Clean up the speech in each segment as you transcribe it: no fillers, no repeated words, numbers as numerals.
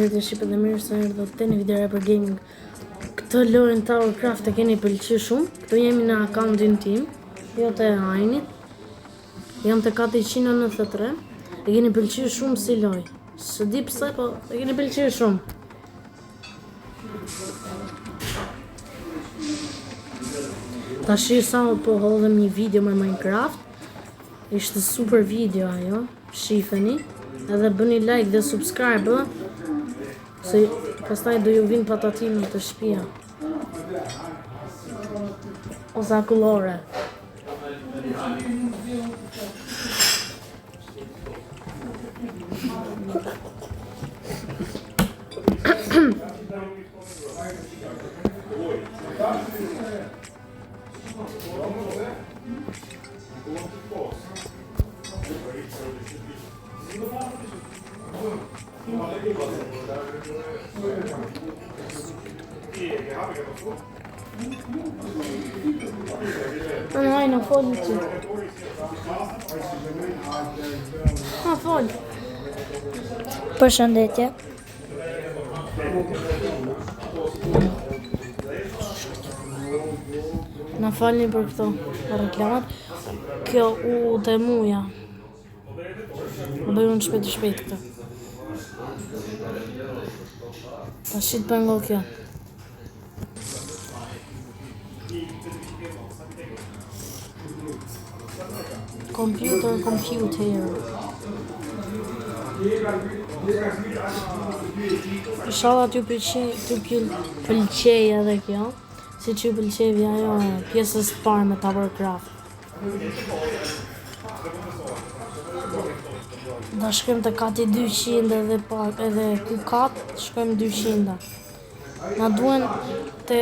Përshëndetje të shqipet dhe mirë se erdhët të një video për gaming. Këtë lojën Towercraft e keni pëlqyer shumë. Këtu jemi në akauntin tim, jo të Ainit. Jam të 493. E keni pëlqyer shumë si lojë. Së di pse, po e keni pëlqyer shumë. Tash sa po hodhem një video me Minecraft. Ishte super video ajo, shifeni. Edhe bëni like dhe subscribe, se pastaj do ju vinë patatinë të shtëpia. O zakullore. Në folë që folë. Përshëndetje. Na falni për këto reklamat. Kjo u të muja. Bëjmë në shpejt këto. Ta shqit për ngo kjo. Computer. Inshallah t'ju pëlqej edhe kjo. Si që ju pëlqevi ajo pjesës parë me Towercraft. Da shkojmë të kati 200 edhe pak, edhe ky kat shkojmë 200. Na duen të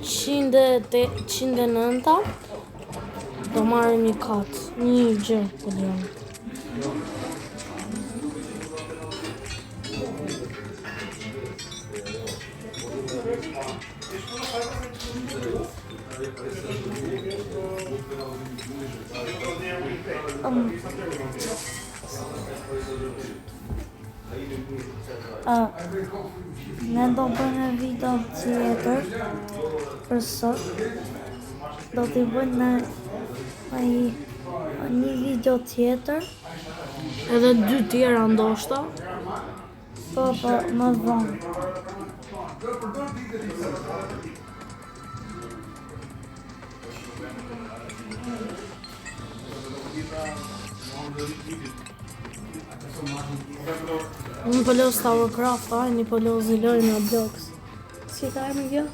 109. Do marrim një kat, një gjë po dion. Ne do bëjmë video tjetër për sot. Do t'i bëjmë një video tjetër. Edhe 2 tjera ndoshta. Po, më vonë. Unë po lëz Towercraft, Aini po lëz lojë në Blox. Si ka me kjo?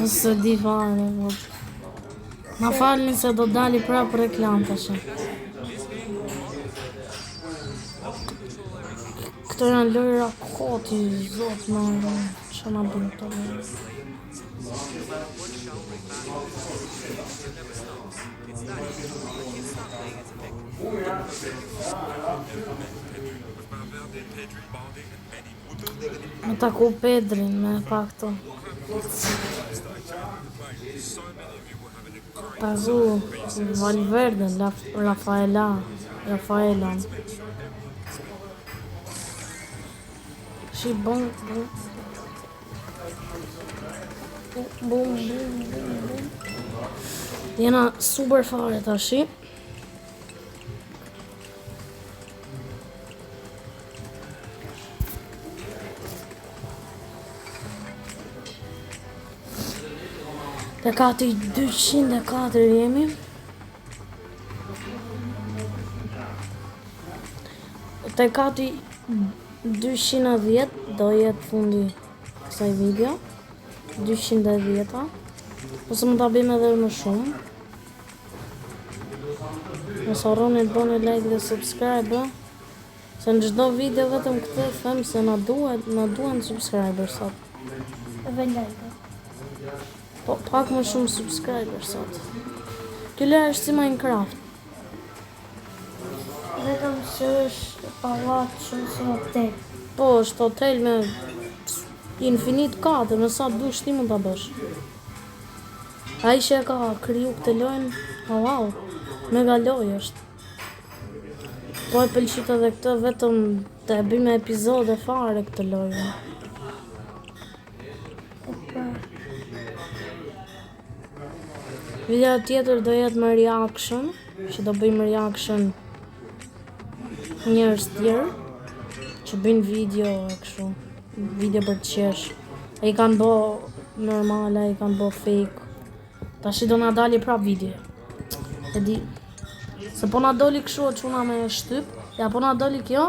Nëse di fare, ma falni se do dali prapë reklam tash. Këto janë lojra koti, zot në që na bënë të lojë. Më taku Pedrin me pak to. Tazu Valverde, Rafaela. Shi bum. Jena super fare tashi. Te kati 204 jemi. Te kati 210 do jetë fundi kësaj video. 210. Ose më ta bëjmë edhe më shumë. Mos harroni të bëni like dhe subscribe. Se në çdo video vetëm këtë them se na duan subscribers sot. Edhe like. Po pak më shumë subscribers sot. Kjo lojë është si Minecraft. Vetëm që është pallat shumë si hotel. Po, është hotel me infinit 4, në sa dush ti mund ta bësh. Ai që ka kriju këtë lojën, wow, mega lojë është. Po e pëlqit edhe këtë vetëm Të e bëjmë epizode fare këtë lojë. Video tjetër do jetë me reaction, që do bëjmë reaction njerëz tjerë, që bëjnë video e kështu, video për të qesh. E i kanë bo normale, e i kanë bo fake. Tash do na dali prap video. E di, se po na doli kështu e çuna me shtyp, ja po na doli kjo,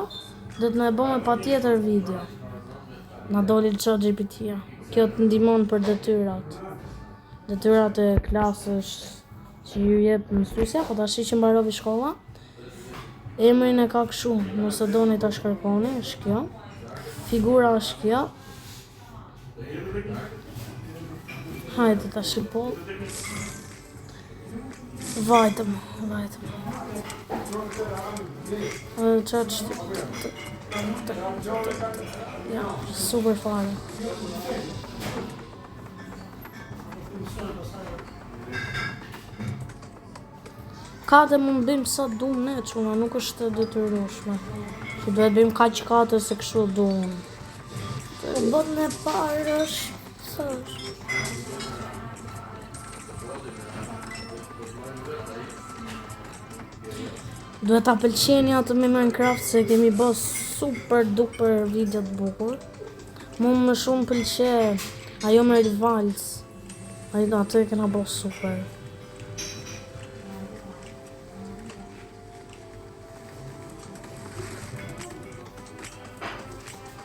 do të na e bëmë pa tjetër video. Na doli ChatGPT-ja. Kjo të ndihmon për detyrat. Detyrat e klasës që ju jep mësuesja, po tash që mbaroi shkolla. Emrin e ka kështu, nëse doni ta shkërkoni, është kjo. Figura është kjo. Hajde tash po. Vajtëm. Ja, super fare. Kate mund bëjmë sa duam ne, çuna, nuk është e detyrueshme. Që duhet bëjmë kaq kate se kështu duam. Botën e parë është sa është? Duhet ta pëlqeni atë me Minecraft se kemi bë super duper video të bukur. Mu më shumë pëlqe ajo me Rivals. Atë e kena bë super.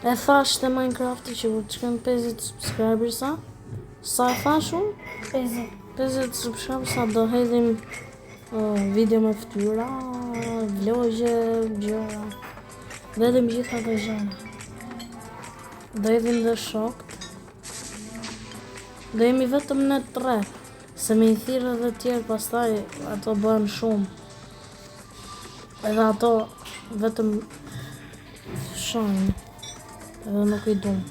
E thash te Minecrafti që u çkan 50 subscribers sa? Sa e thash unë? 50 subscribers sa do hedhim video me fytyra, vlogje, gjëra. Vedëm gjitha të gjëra. Do hedhim dhe shokt. Do jemi vetëm ne 3. Se me i thirrë edhe tjerë pastaj ato bëhen shumë. Edhe ato vetëm shojnë. Edhe nuk i dum.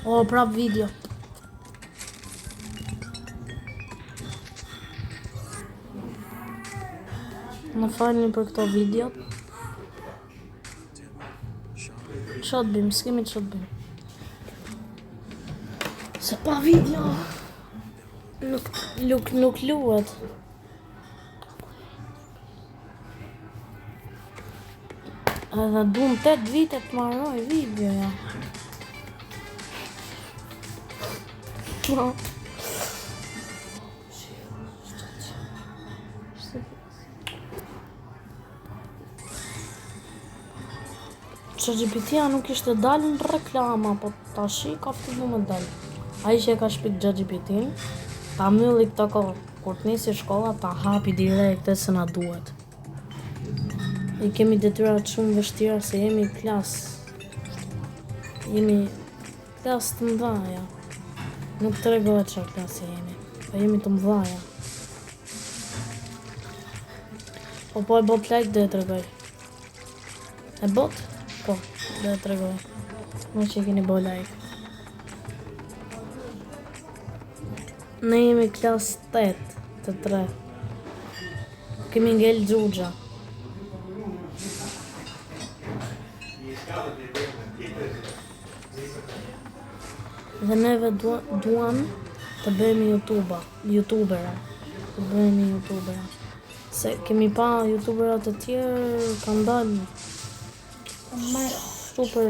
O, prap video. Në falni për këto video. Çot bim, s'kemi çot bim. Se pa video nuk luhet. Edhe duam 8 vite të marroj video, ja. ChatGPT-ja nuk ishte dalë në reklama, po tashi ka fillu me dalë. Ai që e ka shpik ChatGPT-n, ta mylli këto kohë, kur të nisi shkolla, ta hapi direkt e se na duhet. I kemi detyrat shumë vështira se jemi klasë. Jemi klasë të mëdhaja. Nuk të regohet që klasë jemi, po jemi të mëdhaja. Po e bot like dhe e të regoj. E bot? Po, dhe e të regoj. Më që i keni bo like. Ne jemi klasë 8 të 3. Kemi ngell xhuxha. Dhe neve duam të bëhemi youtubera. Të bëhemi youtubera. Se kemi pa youtuberat të tjerë kanë dalë super.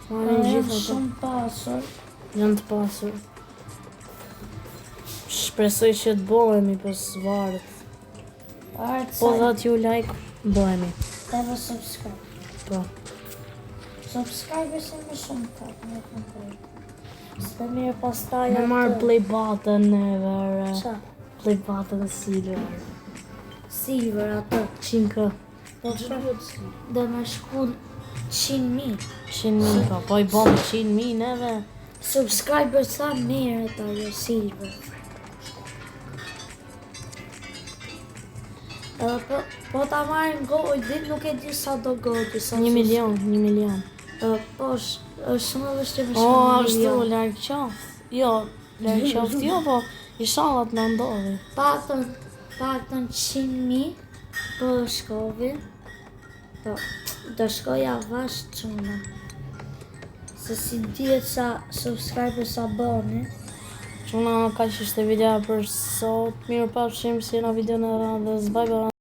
Marrin gjithë ato. Shumë pasur. Janë të pasur. Shpresoj që të bëhemi për s'varet. Po dhe t'ju like, bëhemi. Edhe subscribe. Po. Subscribe se më shumë pak, nuk më kërë. Së mirë pastaj Me marrë play button neve. Qa? Play button dhe silver. Silver ato. 100k. Po që dhe me shku 100.000. 100.000 ka, po i bom 100.000 neve. Subscriber sa mirë ata jo silver. Edhe po ta marrin gojë, dit nuk e di sa do gojë. 1 milion. Po, është shumë e vështirë me O, shumë ashtu, milion. larg qoftë. Jo, larg qoftë jo, po inshallah të na ndodhi. Paktën 100.000 për shkovin. Po, do shkoja vash çuna. Se si dihet sa subscribers sa bëni. Çuna ka që ishte videoja për sot. Mirë pafshim si në video në radhës. Bye bye.